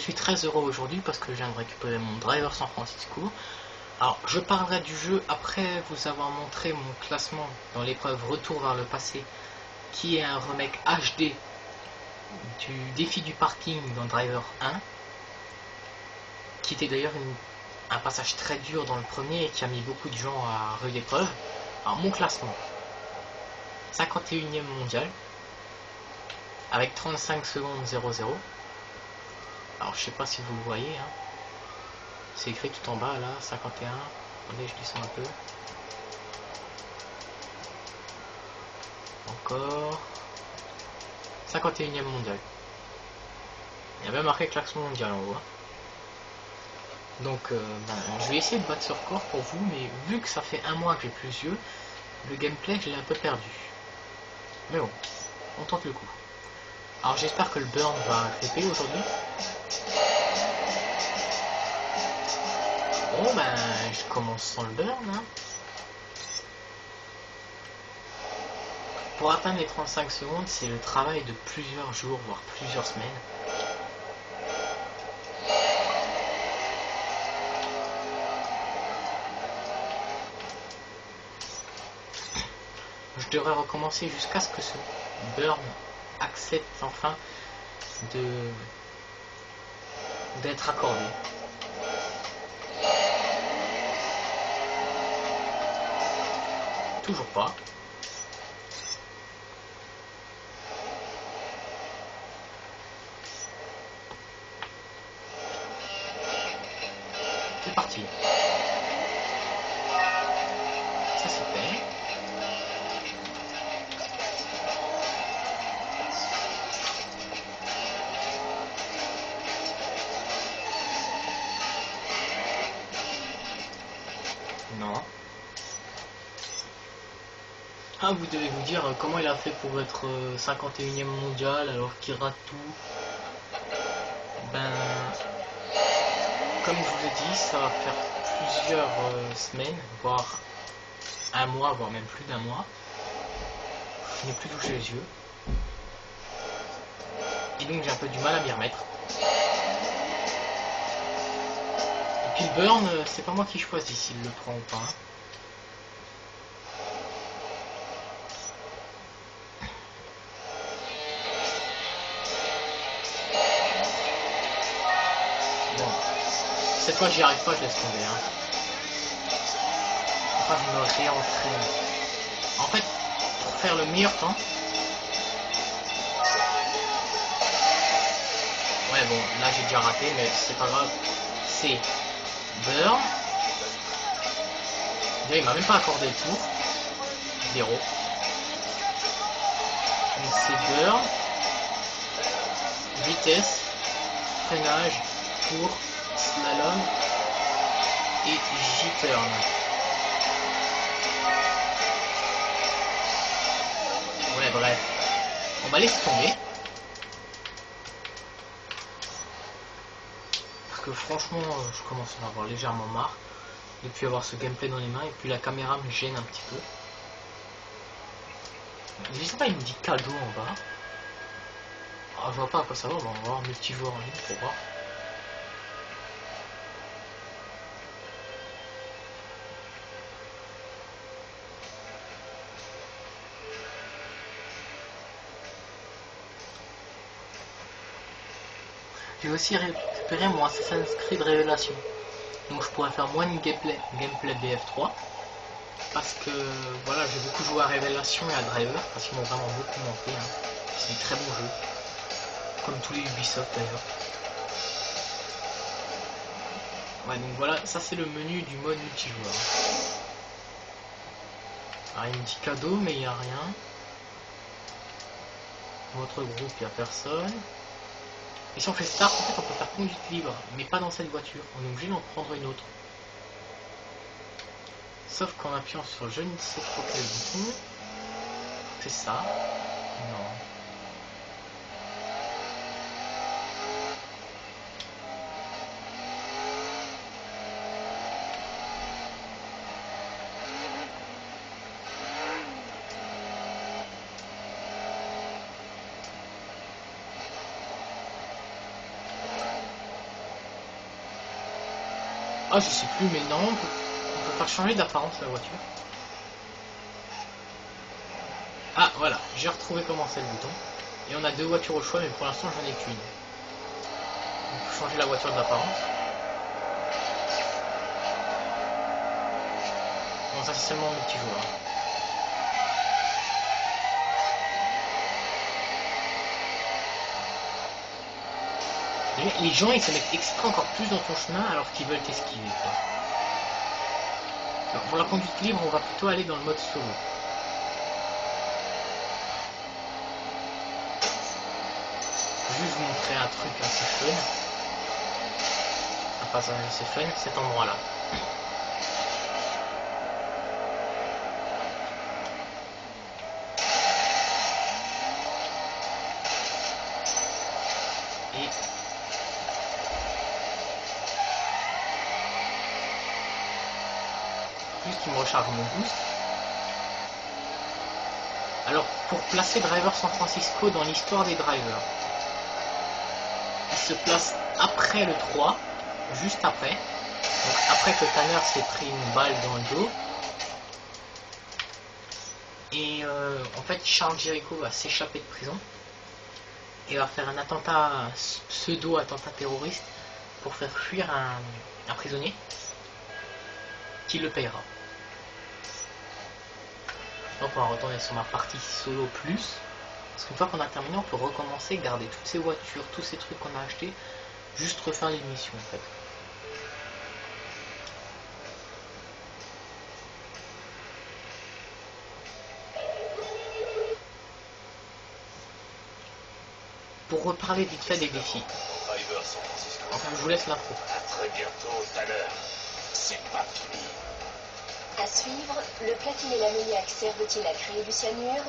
Je suis très heureux aujourd'hui parce que je viens de récupérer mon driver San Francisco. Alors, je parlerai du jeu après vous avoir montré mon classement dans l'épreuve Retour vers le passé, qui est un remake HD du défi du parking dans Driver 1, qui était d'ailleurs un passage très dur dans le premier et qui a mis beaucoup de gens à rude épreuve. Alors, mon classement, 51e mondial, avec 35 secondes 00. Alors, je sais pas si vous le voyez, hein. C'est écrit tout en bas là, 51. Attendez, je descends un peu. Encore. 51e mondial. Il y a même marqué classement mondial en haut. Donc, je vais essayer de battre ce record pour vous, mais vu que ça fait un mois que j'ai plus yeux, le gameplay je l'ai un peu perdu. Mais bon, on tente le coup. Alors j'espère que le burn va crêper aujourd'hui. Bon je commence sans le burn. Hein. Pour atteindre les 35 secondes, c'est le travail de plusieurs jours, voire plusieurs semaines. Je devrais recommencer jusqu'à ce que ce burn accepte enfin d'être accordé. Toujours pas. C'est parti. Ça c'est fait. Non. Ah, vous devez vous dire comment il a fait pour être 51e mondial alors qu'il rate tout. Comme je vous ai dit, ça va faire plusieurs semaines, voire un mois, voire même plus d'un mois. Je n'ai plus touché les yeux. Et donc j'ai un peu du mal à m'y remettre. Et puis le burn, c'est pas moi qui choisis s'il le prend ou pas. Bon, cette fois j'y arrive pas, je laisse tomber. Enfin, je me réentraîne. En fait, pour faire le meilleur temps. Ouais, bon, là j'ai déjà raté, mais c'est pas grave. C'est burn. Déjà, il m'a même pas accordé le tour. 0. Donc c'est burn, vitesse, freinage, tour, slalom et J-turn. Ouais, bref. On va laisser tomber. Parce que franchement, je commence à en avoir légèrement marre. Depuis avoir ce gameplay dans les mains. Et puis la caméra me gêne un petit peu. Je sais pas, il me dit cadeau en bas. Ah, je vois pas à quoi ça va. On va voir multijoueur en ligne pour voir. J'ai aussi récupéré mon Assassin's Creed Révélation. Donc je pourrais faire moins de gameplay BF3. Parce que voilà, j'ai beaucoup joué à Révélation et à Driver. Parce qu'ils m'ont vraiment beaucoup manqué. C'est un très bon jeu. Comme tous les Ubisoft d'ailleurs. Ouais, donc voilà, ça c'est le menu du mode multijoueur. Alors il me dit cadeau, mais il n'y a rien. Votre groupe, il n'y a personne. Et si on fait start, en fait, on peut faire conduite libre, mais pas dans cette voiture. On est obligé d'en prendre une autre. Sauf qu'en appuyant sur je ne sais pas quel bouton. C'est ça. Non. Ah, je sais plus, mais non, on peut faire changer d'apparence la voiture. Ah, voilà, j'ai retrouvé comment c'est le bouton. Et on a deux voitures au choix, mais pour l'instant, j'en ai qu'une. On peut changer la voiture d'apparence. Bon, ça, c'est seulement multijoueur. Les gens, ils se mettent exprès encore plus dans ton chemin alors qu'ils veulent t'esquiver, quoi. Alors, pour la conduite libre, on va plutôt aller dans le mode solo. Je vais juste vous montrer un truc assez fun. Un passage assez fun, cet endroit-là. Et juste il me recharge mon boost. Alors, pour placer Driver San Francisco dans l'histoire des drivers, il se place après le 3, juste après. Donc après que Tanner s'est pris une balle dans le dos. Et en fait, Charles Jericho va s'échapper de prison et va faire un attentat, pseudo-attentat terroriste pour faire fuir un prisonnier qui le payera. Donc on va retourner sur ma partie solo plus. Parce qu'une fois qu'on a terminé, on peut recommencer, garder toutes ces voitures, tous ces trucs qu'on a achetés, juste refaire les missions en fait. Pour reparler vite fait des défis. Enfin, je vous laisse l'intro. À très bientôt, Tanner. C'est pas fini. À suivre, le platine et l'ammoniac servent-ils à créer du cyanure?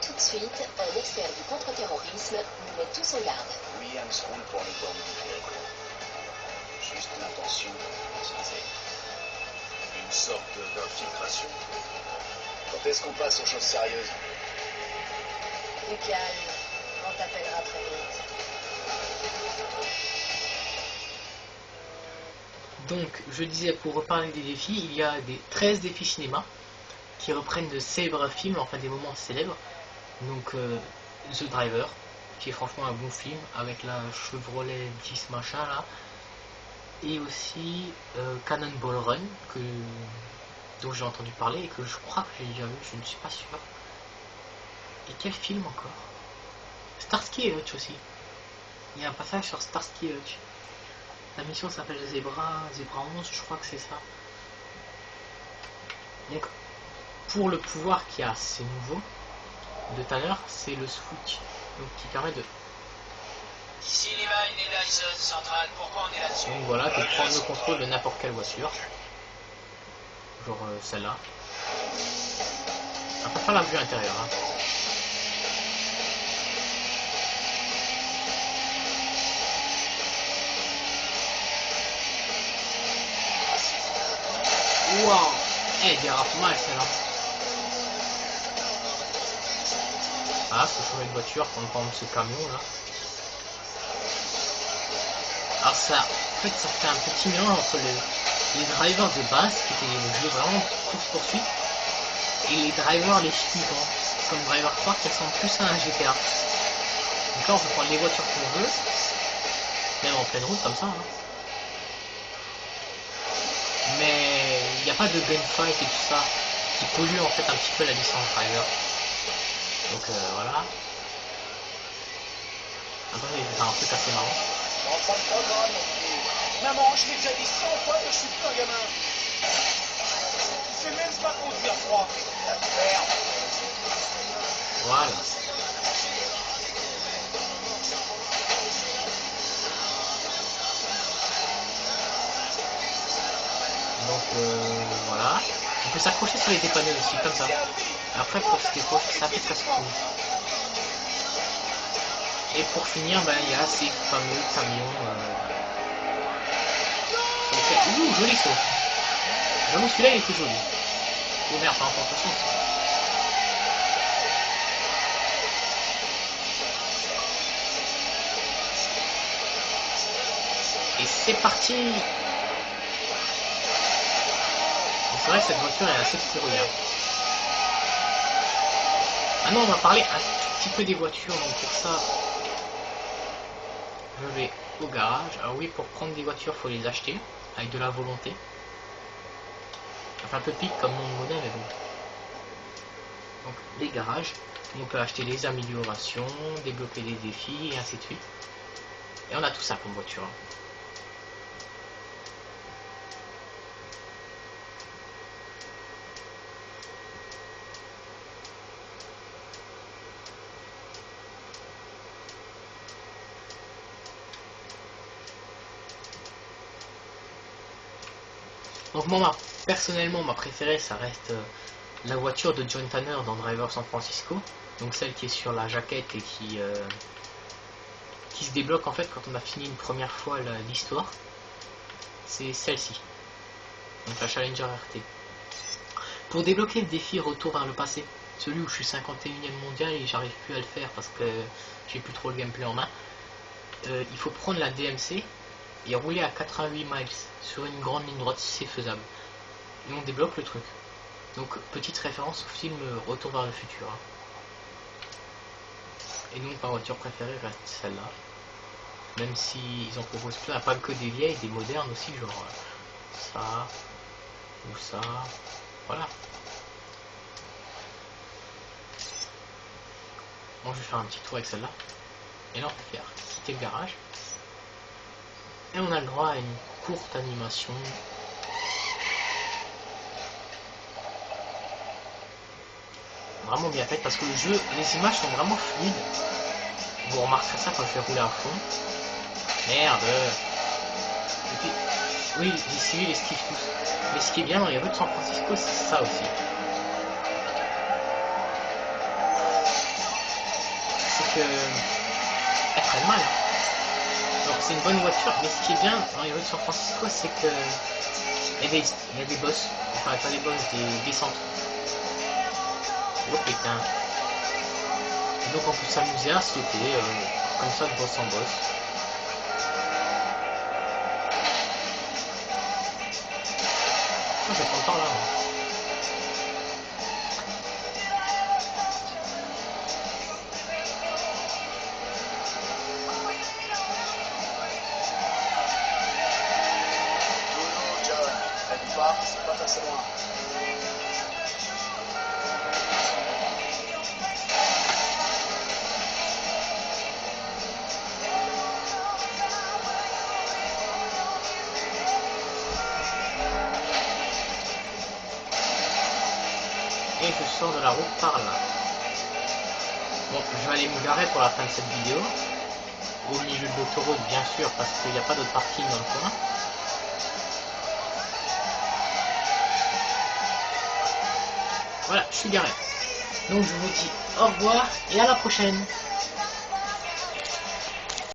Tout de suite, un expert du contre-terrorisme nous met tous en garde. Williams roule pour les bornes du véhicule. Juste l'intention d'utiliser. Une sorte d'infiltration. Quand est-ce qu'on passe aux choses sérieuses? Du calme, on t'appellera très vite. Donc, je disais, pour reparler des défis, il y a des 13 défis cinéma qui reprennent de célèbres films, enfin des moments célèbres. Donc, The Driver, qui est franchement un bon film, avec la Chevrolet 10 machin là. Et aussi Cannonball Run, dont j'ai entendu parler et que je crois que j'ai déjà vu, je ne suis pas sûr. Et quel film encore? Starsky et Hutch aussi. Il y a un passage sur Starsky et Hutch. La mission s'appelle Zebra 11, je crois que c'est ça. Donc, pour le pouvoir qui est assez nouveau de Tanner, c'est le switch, donc qui permet de... Ici Levine et Dyson Central, pourquoi on est là-dessus? Donc voilà, de prendre le contrôle de n'importe quelle voiture. Genre celle-là. On peut faire la vue intérieure. Hein. Waouh! Eh, dérape mal celle-là. Ah, faut changer de voiture, comme par exemple ce camion là. Alors ça, en fait, ça fait un petit mélange entre les drivers de base, qui étaient des jeux vraiment course-poursuite, et les drivers, les suivants, comme Driver 3 qui ressemble plus à un GTA. Donc là, on peut prendre les voitures qu'on veut, même en pleine route comme ça. Hein. Mais il n'y a pas de gunfight et tout ça qui pollue en fait un petit peu la licence Driver. Donc voilà. Attendez, je vais faire un truc assez marrant. Je reprends le programme, mon petit. Maman, je t'ai déjà dit 100 fois que je suis plus un gamin. Tu sais même pas conduire froid. La merde. Voilà. Donc voilà. On peut s'accrocher sur les dépanneurs aussi, comme ça. Après, pour se décrocher, ça fait presque tout. Et pour finir, ben, il y a ces fameux camions. Ouh, joli saut. J'avoue, celui-là, il était joli. Oh merde, pas en attention. Et c'est parti. c'est vrai que cette voiture est assez pourrie. Hein. Maintenant, on va parler un tout petit peu des voitures. Donc pour ça, je vais au garage. Alors oui, pour prendre des voitures, faut les acheter avec de la volonté. Ça fait un peu pique comme nom de modèle, mais bon. Donc les garages, on peut acheter des améliorations, débloquer des défis et ainsi de suite. Et on a tout ça comme voiture. Donc moi, personnellement, ma préférée, ça reste la voiture de John Tanner dans Driver San Francisco. Donc celle qui est sur la jaquette et qui se débloque en fait quand on a fini une première fois l'histoire. C'est celle-ci. Donc la Challenger RT. Pour débloquer le défi Retour vers le passé, celui où je suis 51e mondial et j'arrive plus à le faire parce que j'ai plus trop le gameplay en main, il faut prendre la DMC et rouler à 88 miles sur une grande ligne droite si c'est faisable. Et on débloque le truc. Donc petite référence au film Retour vers le futur. Hein. Et donc ma voiture préférée reste celle-là. Même si ils en proposent plein, pas que des vieilles, des modernes aussi, genre ça ou ça. Voilà. Bon, je vais faire un petit tour avec celle-là. Et là on peut faire quitter le garage. Et on a le droit à une courte animation. Vraiment bien faite parce que le jeu, les images sont vraiment fluides. Vous remarquerez ça quand je vais rouler à fond. Merde. Et puis, oui, les civils esquivent tous. Mais ce qui est bien dans les rues de San Francisco, c'est ça aussi. C'est que elles prennent mal. Donc c'est une bonne voiture, mais ce qui est bien dans les rues de San Francisco, c'est que il y a des boss, enfin pas des boss, des descentes. Oh putain. Et donc on peut s'amuser à sauter comme ça de boss en boss. Oh, j'ai pas le temps là. C'est pas passé loin. Et je sors de la route par là. Bon, je vais aller me garer pour la fin de cette vidéo. Au milieu de l'autoroute, bien sûr, parce qu'il n'y a pas de parking dans le coin. Voilà, je suis garé. Donc je vous dis au revoir et à la prochaine.